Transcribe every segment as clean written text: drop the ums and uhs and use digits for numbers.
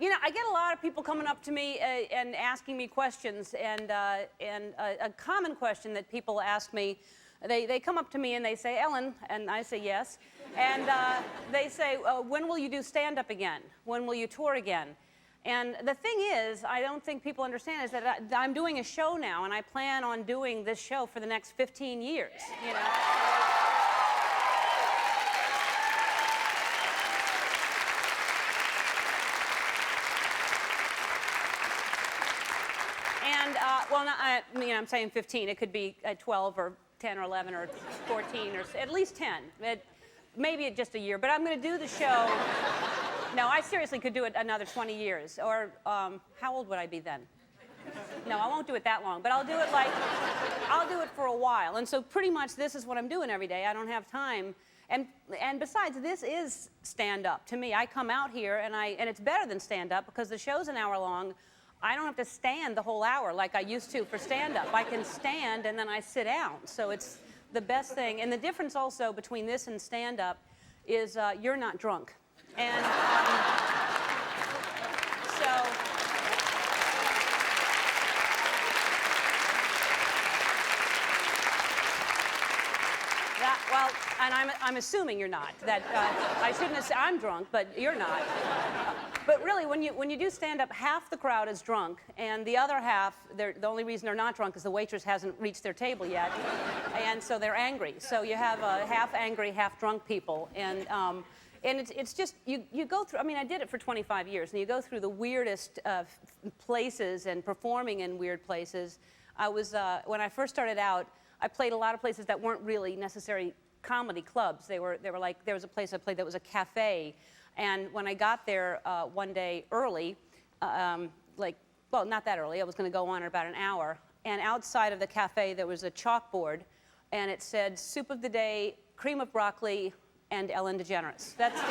You know, I get a lot of people coming up to me and asking me questions, and a common question that people ask me, they come up to me and they say, Ellen, and I say yes, and they say, when will you do stand-up again? When will you tour again? And the thing is, I don't think people understand, is that I'm doing a show now, and I plan on doing this show for the next 15 years, you know? And, well, I'm saying 15. It could be 12 or 10 or 11 or 14 or at least 10. Maybe just a year. But I'm going to do the show. No, I seriously could do it another 20 years. Or how old would I be then? No, I won't do it that long. But I'll do it for a while. And so pretty much this is what I'm doing every day. I don't have time. And besides, this is stand-up to me. I come out here and it's better than stand-up because the show's an hour long. I don't have to stand the whole hour like I used to for stand-up. I can stand and then I sit down. So it's the best thing. And the difference also between this and stand-up is you're not drunk. And so... Well, and I'm assuming you're not. That I shouldn't have said I'm drunk, but you're not. But really, when you do stand-up, half the crowd is drunk, and the other half, the only reason they're not drunk is the waitress hasn't reached their table yet, and so they're angry. So you have half angry, half drunk people, and it's just you go through. I mean, I did it for 25 years, and you go through the weirdest places and performing in weird places. I was when I first started out, I played a lot of places that weren't really necessarily comedy clubs. They were like, there was a place I played that was a cafe, and when I got there one day early, well, not that early, I was going to go on in about an hour, and outside of the cafe there was a chalkboard, and it said, soup of the day, cream of broccoli, and Ellen DeGeneres. That's the,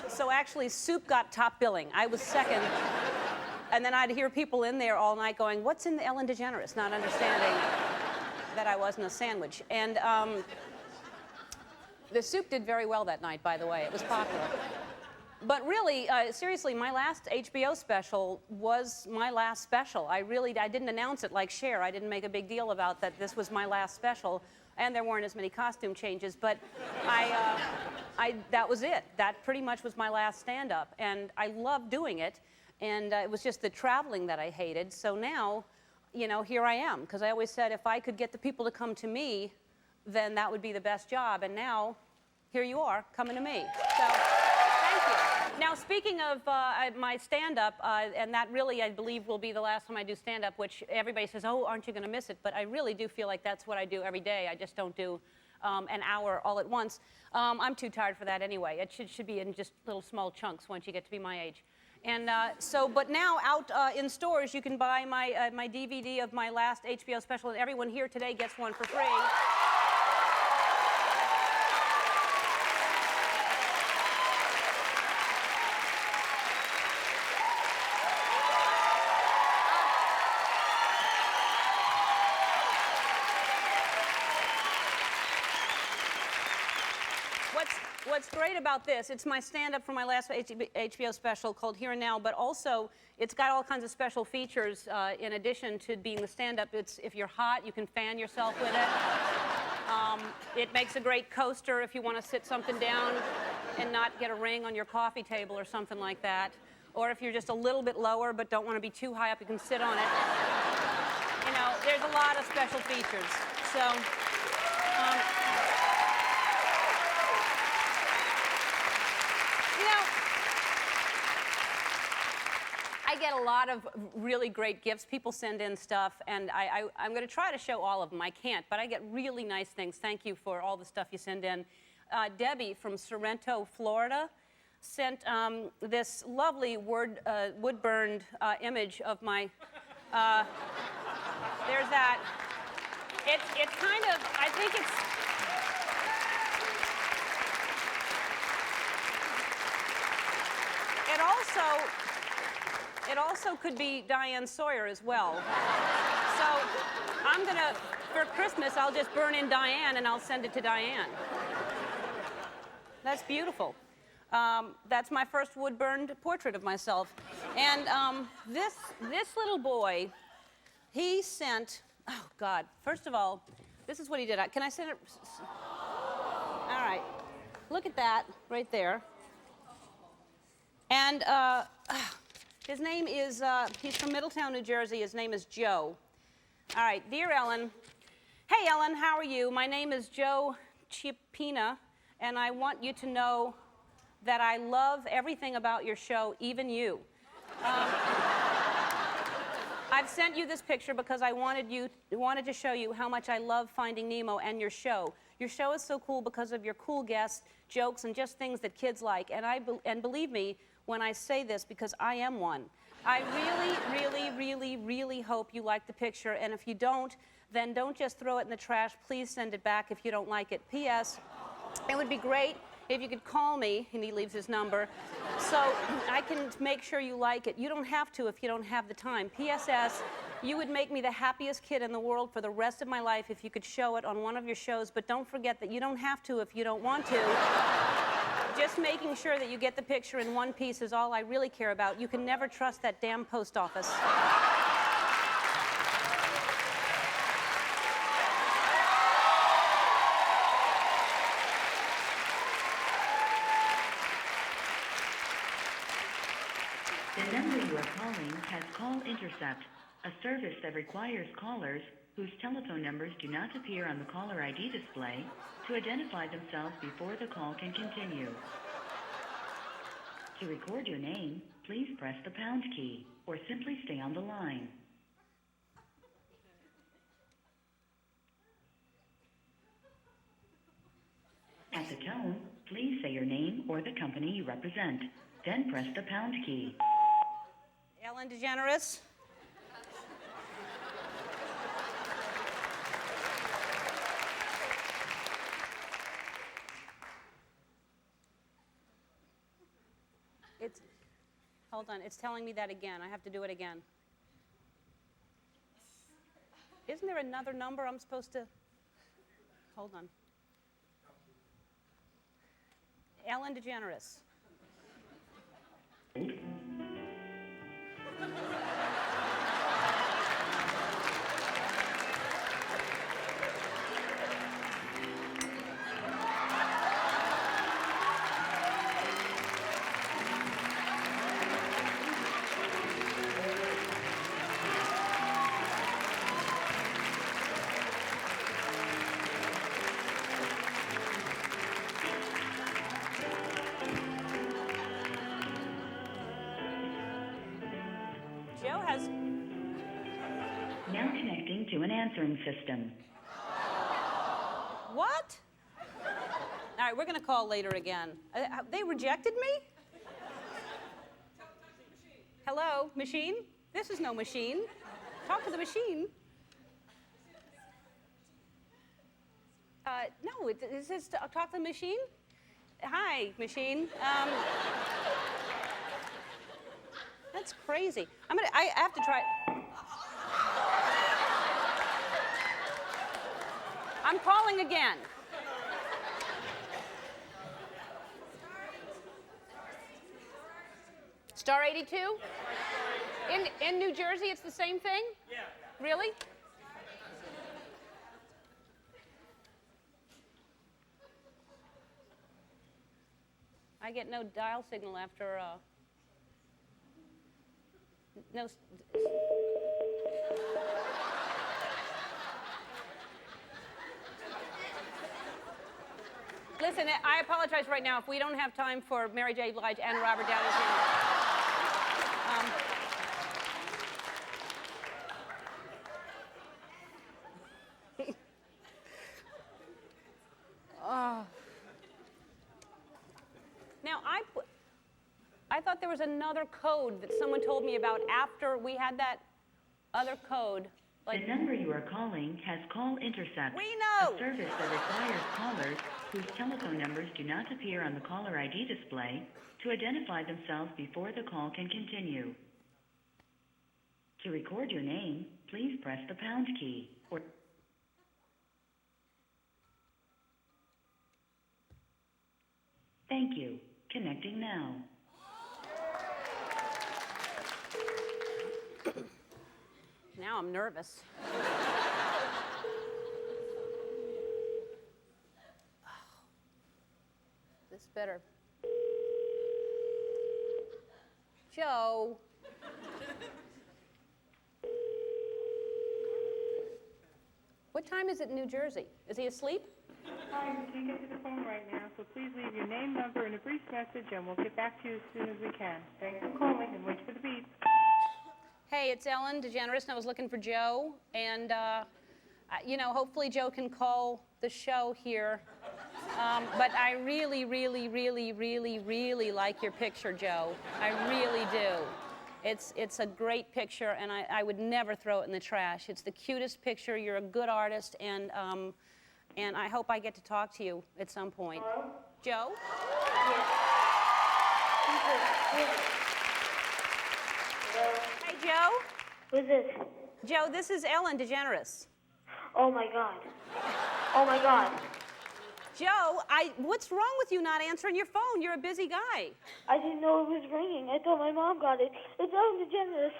so actually soup got top billing. I was second. And then I'd hear people in there all night going, what's in the Ellen DeGeneres? Not understanding that I wasn't a sandwich. And the soup did very well that night, by the way. It was popular. But really, seriously, my last HBO special was my last special. I didn't announce it like Cher. I didn't make a big deal about that this was my last special. And there weren't as many costume changes. But that was it. That pretty much was my last stand-up. And I loved doing it. And it was just the traveling that I hated. So now, you know, here I am. Because I always said if I could get the people to come to me, then that would be the best job. And now, here you are, coming to me. So, thank you. Now, speaking of my stand-up, and that really, I believe, will be the last time I do stand-up, which everybody says, oh, aren't you going to miss it? But I really do feel like that's what I do every day. I just don't do an hour all at once. I'm too tired for that anyway. It should be in just little small chunks once you get to be my age. And but now out in stores, you can buy my DVD of my last HBO special, and everyone here today gets one for free. What's great about this, it's my stand-up from my last HBO special called Here and Now, but also it's got all kinds of special features in addition to being the stand-up. If you're hot, you can fan yourself with it. It makes a great coaster if you want to sit something down and not get a ring on your coffee table or something like that. Or if you're just a little bit lower but don't want to be too high up, you can sit on it. You know, there's a lot of special features. So, I get a lot of really great gifts. People send in stuff, and I'm going to try to show all of them. I can't, but I get really nice things. Thank you for all the stuff you send in. Debbie from Sorrento, Florida, sent this lovely wood-burned image of my... there's that. It's kind of... I think it's... It also could be Diane Sawyer as well. So I'm gonna, for Christmas, I'll just burn in Diane and I'll send it to Diane. That's beautiful. That's my first wood-burned portrait of myself. And this little boy, he sent, oh God, first of all, this is what he did. Can I send it? All right, look at that right there. And his name is, he's from Middletown, New Jersey. His name is Joe. All right, dear Ellen. Hey, Ellen, how are you? My name is Joe Chiapina, and I want you to know that I love everything about your show, even you. I've sent you this picture because I wanted to show you how much I love Finding Nemo and your show. Your show is so cool because of your cool guests, jokes, and just things that kids like. And believe me when I say this, because I am one. I really hope you like the picture. And if you don't, then don't just throw it in the trash. Please send it back if you don't like it. P.S. It would be great if you could call me, and he leaves his number, so I can make sure you like it. You don't have to if you don't have the time. P.S.S. You would make me the happiest kid in the world for the rest of my life if you could show it on one of your shows, but don't forget that you don't have to if you don't want to. Just making sure that you get the picture in one piece is all I really care about. You can never trust that damn post office. The number you are calling has call intercept, a service that requires callers whose telephone numbers do not appear on the caller ID display to identify themselves before the call can continue. To record your name, please press the pound key or simply stay on the line. At the tone, please say your name or the company you represent, then press the pound key. Ellen DeGeneres. Hold on, it's telling me that again. I have to do it again. Isn't there another number I'm supposed to? Hold on. Ellen DeGeneres. Joe has... Now connecting to an answering system. What? All right, we're going to call later again. They rejected me? Hello, machine? This is no machine. Talk to the machine. No, it says talk to the machine. Hi, machine. That's crazy. I have to try. I'm calling again. Star 82? In New Jersey, it's the same thing? Yeah. Really? I get no dial signal after, no. Listen, I apologize right now if we don't have time for Mary J. Blige and Robert Downey Jr. Now, I thought there was another code that someone told me about after we had that other code. Like, the number you are calling has call intercept. We know! A service that requires callers whose telephone numbers do not appear on the caller ID display to identify themselves before the call can continue. To record your name, please press the pound key or... Thank you. Connecting now. Now I'm nervous. This better. Joe. What time is it in New Jersey? Is he asleep? Hi, we can't get to the phone right now, so please leave your name, number, and a brief message, and we'll get back to you as soon as we can. Thanks for calling, and wait for the beep. Hey, it's Ellen DeGeneres, and I was looking for Joe. And, you know, hopefully Joe can call the show here. But I really, really, really, really, really like your picture, Joe. I really do. It's a great picture, and I would never throw it in the trash. It's the cutest picture. You're a good artist, and I hope I get to talk to you at some point. Hello? Joe? Hello? Hey, Joe? Who's this? Joe, this is Ellen DeGeneres. Oh, my God. Oh, my God. Joe, what's wrong with you not answering your phone? You're a busy guy. I didn't know it was ringing. I thought my mom got it. It's Ellen DeGeneres.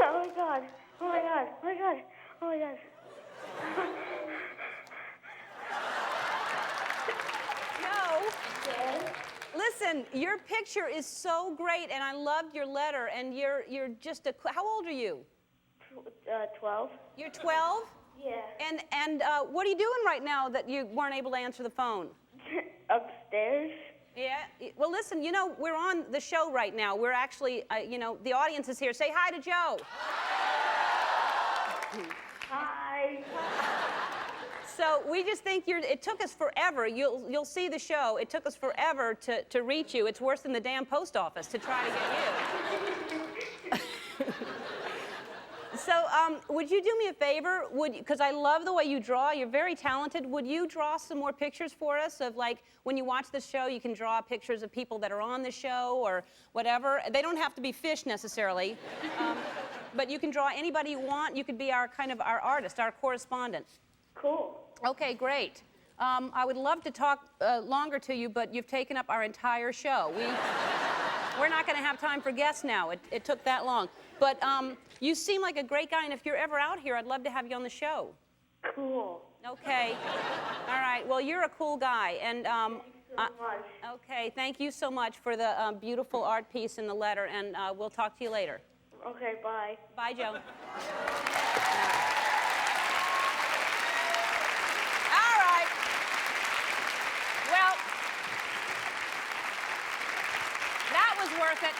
Oh, my God. Oh, my God. Oh, my God. Oh, my God. Joe, Yes? listen, your picture is so great, and I loved your letter, and you're just a... How old are you? 12? You're 12? Yeah. And what are you doing right now that you weren't able to answer the phone? Upstairs? Yeah? Well, listen, you know, we're on the show right now. We're actually, you know, the audience is here. Say hi to Joe. Hi. So we just think it took us forever. You'll see the show. It took us forever to reach you. It's worse than the damn post office to try to get you. So would you do me a favor? Because I love the way you draw. You're very talented. Would you draw some more pictures for us of, like, when you watch the show, you can draw pictures of people that are on the show or whatever. They don't have to be fish necessarily. But you can draw anybody you want. You could be our artist, our correspondent. Cool. Okay, great. I would love to talk longer to you, but you've taken up our entire show. We're not going to have time for guests now. It took that long. But you seem like a great guy, and if you're ever out here, I'd love to have you on the show. Cool. Okay. All right. Well, you're a cool guy, and Thanks so much. okay. Thank you so much for the beautiful art piece and the letter, and we'll talk to you later. Okay, bye. Bye, Joe. All right. Well, that was worth it.